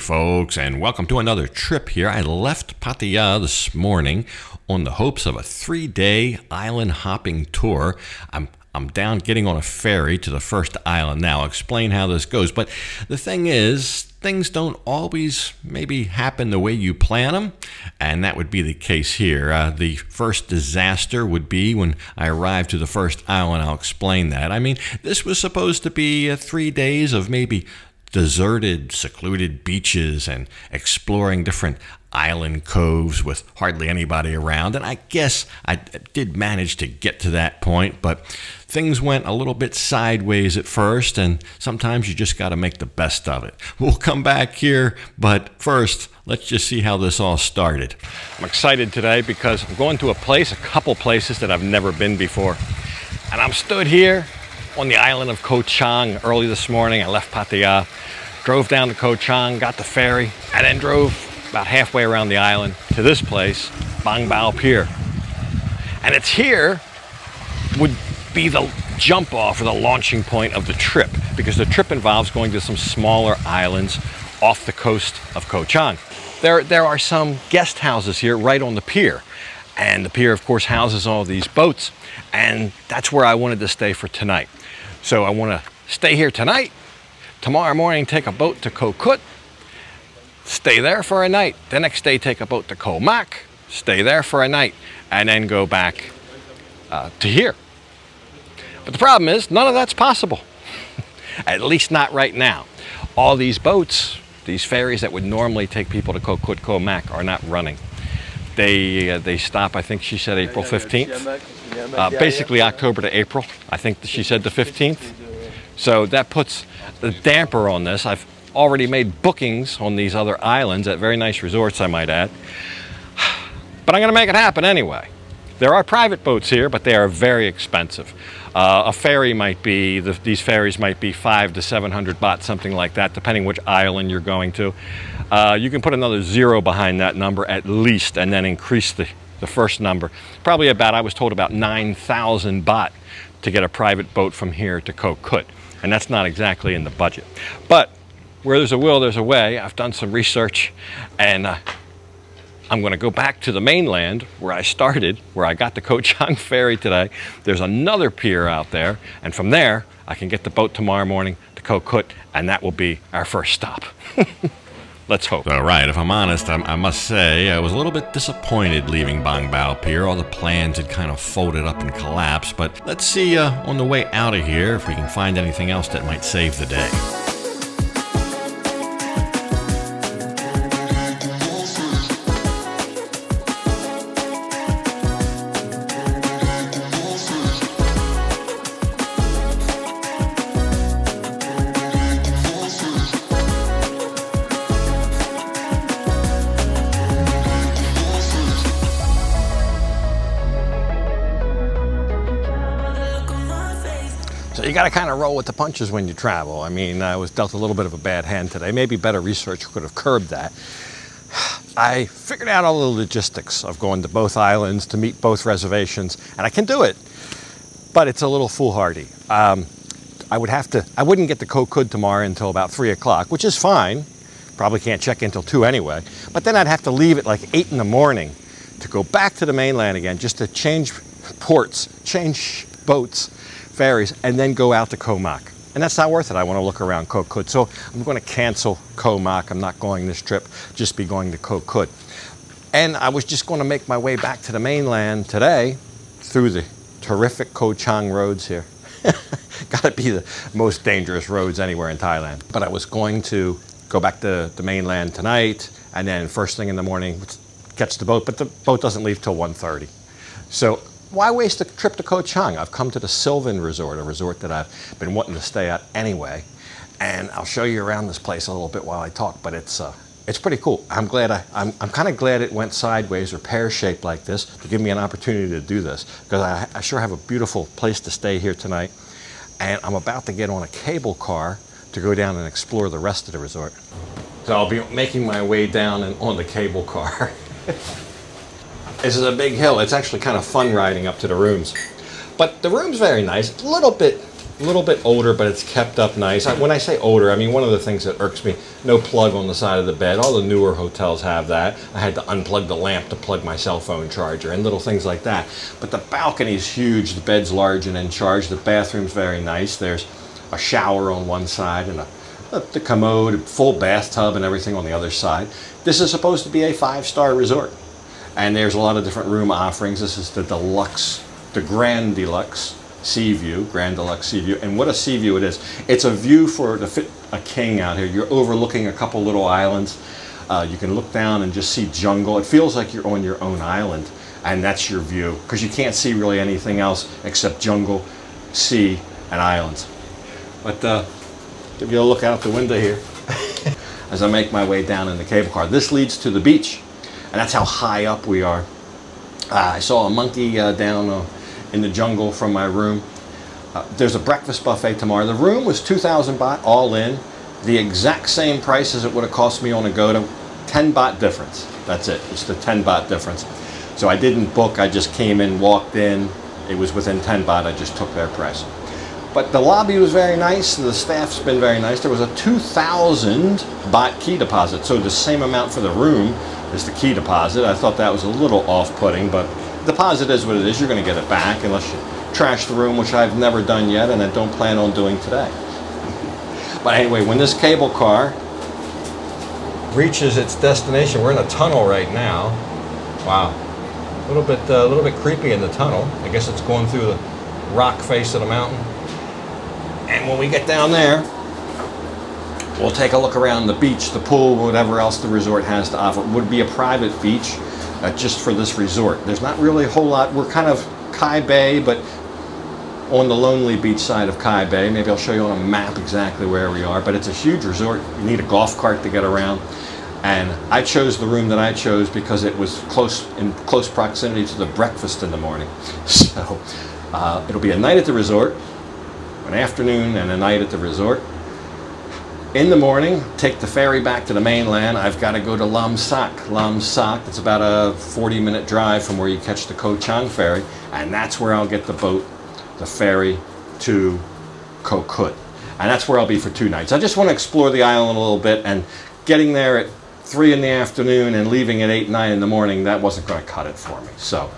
folks, and welcome to another trip here. I left Pattaya this morning on the hopes of a 3-day island hopping tour. I'm down getting on a ferry to the first island now. I'll explain how this goes, but the thing is, things don't always maybe happen the way you plan them, and that would be the case here. The first disaster would be when I arrived to the first island. I'll explain that. I mean, this was supposed to be 3 days of maybe deserted, secluded beaches and exploring different island coves with hardly anybody around. And I guess I did manage to get to that point, but things went a little bit sideways at first, and sometimes you just got to make the best of it. We'll come back here, but first, let's just see how this all started. I'm excited today because I'm going to a couple places that I've never been before. And I'm stood here on the island of Koh Chang early this morning. I left Pattaya, drove down to Koh Chang, got the ferry, and then drove about halfway around the island to this place, Bang Bao Pier. And it's here would be the jump off or the launching point of the trip, because the trip involves going to some smaller islands off the coast of Koh Chang. There are some guest houses here right on the pier. And the pier, of course, houses all these boats. And that's where I wanted to stay for tonight. So I want to stay here tonight. Tomorrow morning, take a boat to Koh Kut. Stay there for a night. The next day, take a boat to Koh Mak. Stay there for a night. And then go back to here. But the problem is, none of that's possible. At least not right now. All these boats, these ferries that would normally take people to Koh Kut, Koh Mak, are not running. They stop, I think she said April 15th. Basically October to April. I think she said the 15th. So that puts a damper on this. I've already made bookings on these other islands at very nice resorts, I might add. But I'm going to make it happen anyway. There are private boats here, but they are very expensive. A ferry might be, these ferries might be 500 to 700 baht, something like that, depending which island you're going to. You can put another 0 behind that number at least, and then increase the first number. Probably about, I was told, about 9,000 baht to get a private boat from here to Koh Kut. And that's not exactly in the budget. But where there's a will, there's a way. I've done some research, and I'm going to go back to the mainland where I started, where I got the Koh Chang ferry today. There's another pier out there, and from there, I can get the boat tomorrow morning to Koh Kut, and that will be our first stop. Let's hope. All right, if I'm honest, I must say I was a little bit disappointed leaving Bang Bao Pier. All the plans had kind of folded up and collapsed, but let's see on the way out of here if we can find anything else that might save the day. So you got to kind of roll with the punches when you travel. I mean, I was dealt a little bit of a bad hand today. Maybe better research could have curbed that. I figured out all the logistics of going to both islands to meet both reservations, and I can do it, but it's a little foolhardy. I wouldn't get to Koh Kut tomorrow until about 3 o'clock, which is fine. Probably can't check in until 2 anyway. But then I'd have to leave at like 8 in the morning to go back to the mainland again, just to change ports, change boats, ferries, and then go out to Koh Mak. And that's not worth it. I want to look around Koh Kut. So I'm going to cancel Koh Mak. I'm not going this trip, just be going to Koh Kut. And I was just going to make my way back to the mainland today through the terrific Koh Chang roads here. Got to be the most dangerous roads anywhere in Thailand. But I was going to go back to the mainland tonight, and then first thing in the morning, catch the boat. But the boat doesn't leave till 1:30. So why waste a trip to Koh Chang? I've come to the Sylvan Resort, a resort that I've been wanting to stay at anyway. And I'll show you around this place a little bit while I talk, but it's pretty cool. I'm kind of glad it went sideways or pear-shaped like this to give me an opportunity to do this, because I sure have a beautiful place to stay here tonight. And I'm about to get on a cable car to go down and explore the rest of the resort. So I'll be making my way down and on the cable car. This is a big hill. It's actually kind of fun riding up to the rooms. But the room's very nice. It's a little bit A little bit older, but it's kept up nice. When I say older, I mean one of the things that irks me, no plug on the side of the bed. All the newer hotels have that. I had to unplug the lamp to plug my cell phone charger and little things like that. But the balcony's huge, the bed's large and in charge. The bathroom's very nice. There's a shower on one side and the commode, full bathtub and everything on the other side. This is supposed to be a 5-star resort. And there's a lot of different room offerings. This is the deluxe, the Grand Deluxe Sea View, Grand Deluxe Sea View. And what a sea view it is. It's a view for to fit a king out here. You're overlooking a couple little islands. You can look down and just see jungle. It feels like you're on your own island, and that's your view, because you can't see really anything else except jungle, sea, and islands. But give you a look out the window here as I make my way down in the cable car. This leads to the beach, and that's how high up we are. I saw a monkey down in the jungle from my room. There's a breakfast buffet tomorrow. The room was 2,000 baht all in, the exact same price as it would have cost me on Agoda. 10 baht difference. That's it. It's the 10 baht difference. So I didn't book. I just came in, walked in. It was within 10 baht. I just took their price. But the lobby was very nice. The staff's been very nice. There was a 2,000 baht key deposit, so the same amount for the room as the key deposit. I thought that was a little off-putting, but deposit is what it is. You're going to get it back unless you trash the room, which I've never done yet and I don't plan on doing today. But anyway, when this cable car reaches its destination, we're in a tunnel right now. Wow, a little bit creepy in the tunnel. I guess it's going through the rock face of the mountain. And when we get down there, we'll take a look around the beach, the pool, whatever else the resort has to offer. It would be a private beach. Just for this resort. There's not really a whole lot. We're kind of Kai Bay, but on the lonely beach side of Kai Bay. Maybe I'll show you on a map exactly where we are, but it's a huge resort. You need a golf cart to get around. And I chose the room that I chose because it was in close proximity to the breakfast in the morning. So it'll be a night at the resort, an afternoon and a night at the resort. In the morning, take the ferry back to the mainland. I've got to go to Lam Sak. Lam Sak, it's about a 40-minute drive from where you catch the Koh Chang ferry, and that's where I'll get the boat, the ferry, to Koh Kut. And that's where I'll be for 2 nights. I just want to explore the island a little bit, and getting there at 3 in the afternoon and leaving at 8, 9 in the morning, that wasn't going to cut it for me. So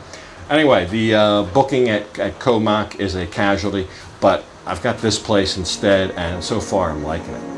anyway, the booking at Koh Mak is a casualty, but I've got this place instead, and so far I'm liking it.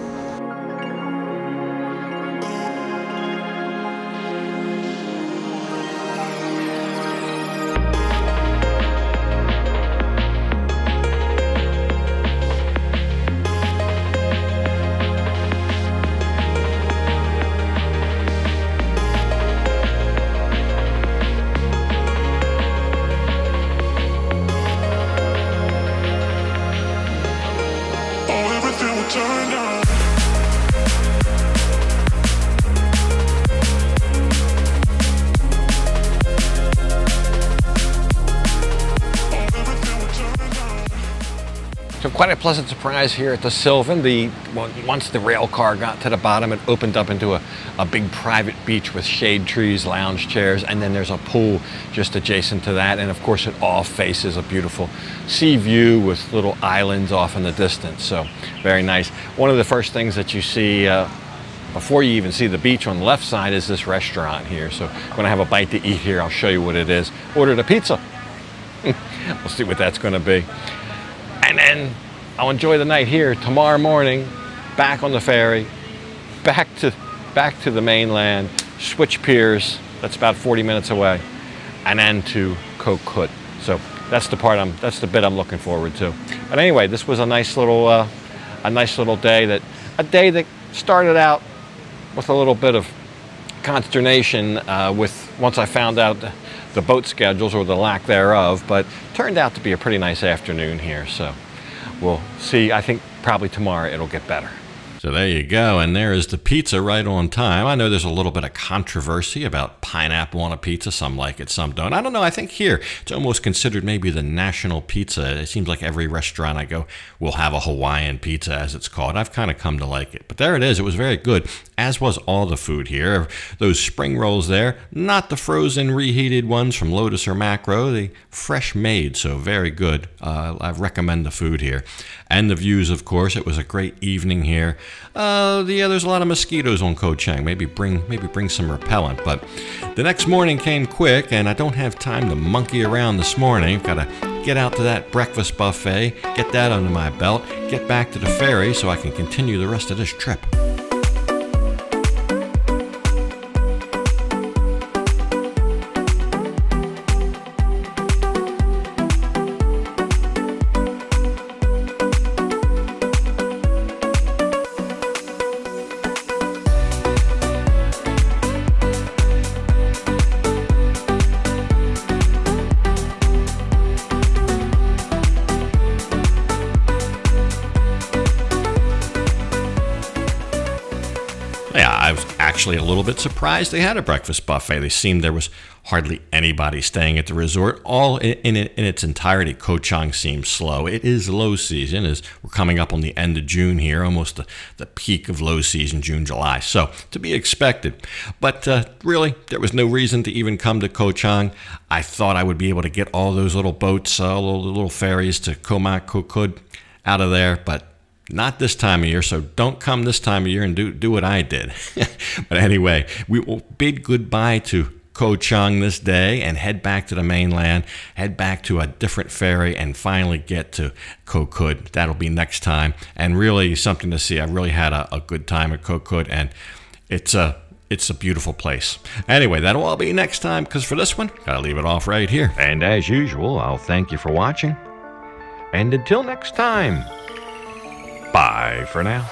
So quite a pleasant surprise here at the Sylvan. Once the rail car got to the bottom, it opened up into a big private beach with shade trees, lounge chairs, and then there's a pool just adjacent to that. And of course it all faces a beautiful sea view with little islands off in the distance. So very nice. One of the first things that you see before you even see the beach on the left side is this restaurant here. So when I have a bite to eat here, I'll show you what it is. Ordered a pizza. We'll see what that's going to be. And then I'll enjoy the night here. Tomorrow morning, back on the ferry, back to the mainland, switch piers. That's about 40 minutes away, and then to Koh Kut. So that's the bit I'm looking forward to. But anyway, this was a nice little day. A day that started out with a little bit of consternation once I found out the boat schedules, or the lack thereof, but turned out to be a pretty nice afternoon here. So we'll see. I think probably tomorrow it'll get better. So there you go, and there is the pizza right on time. I know there's a little bit of controversy about pineapple on a pizza. Some like it, some don't. I don't know. I think here it's almost considered maybe the national pizza. It seems like every restaurant I go will have a Hawaiian pizza, as it's called. I've kind of come to like it. But there it is. It was very good, as was all the food here. Those spring rolls there, not the frozen reheated ones from Lotus or Macro. They fresh made, so very good. I recommend the food here. And the views, of course. It was a great evening here. There's a lot of mosquitoes on Koh Chang. Maybe bring some repellent. But the next morning came quick, and I don't have time to monkey around this morning. Got to get out to that breakfast buffet, get that under my belt, get back to the ferry so I can continue the rest of this trip. Yeah, I was actually a little bit surprised they had a breakfast buffet. They seemed there was hardly anybody staying at the resort. All in its entirety, Koh Chang seems slow. It is low season, as we're coming up on the end of June here, almost the peak of low season, June, July. So, to be expected. But really, there was no reason to even come to Koh Chang. I thought I would be able to get all those little boats, all the little ferries to Koh Mak, Koh Kud out of there, but not this time of year, so don't come this time of year and do what I did. But anyway, we will bid goodbye to Koh Chang this day and head back to the mainland, head back to a different ferry, and finally get to Koh Kud. That'll be next time, and really something to see. I really had a good time at Koh Kud, and it's a beautiful place. Anyway, that'll all be next time, because for this one, gotta leave it off right here. And as usual, I'll thank you for watching, and until next time, bye for now.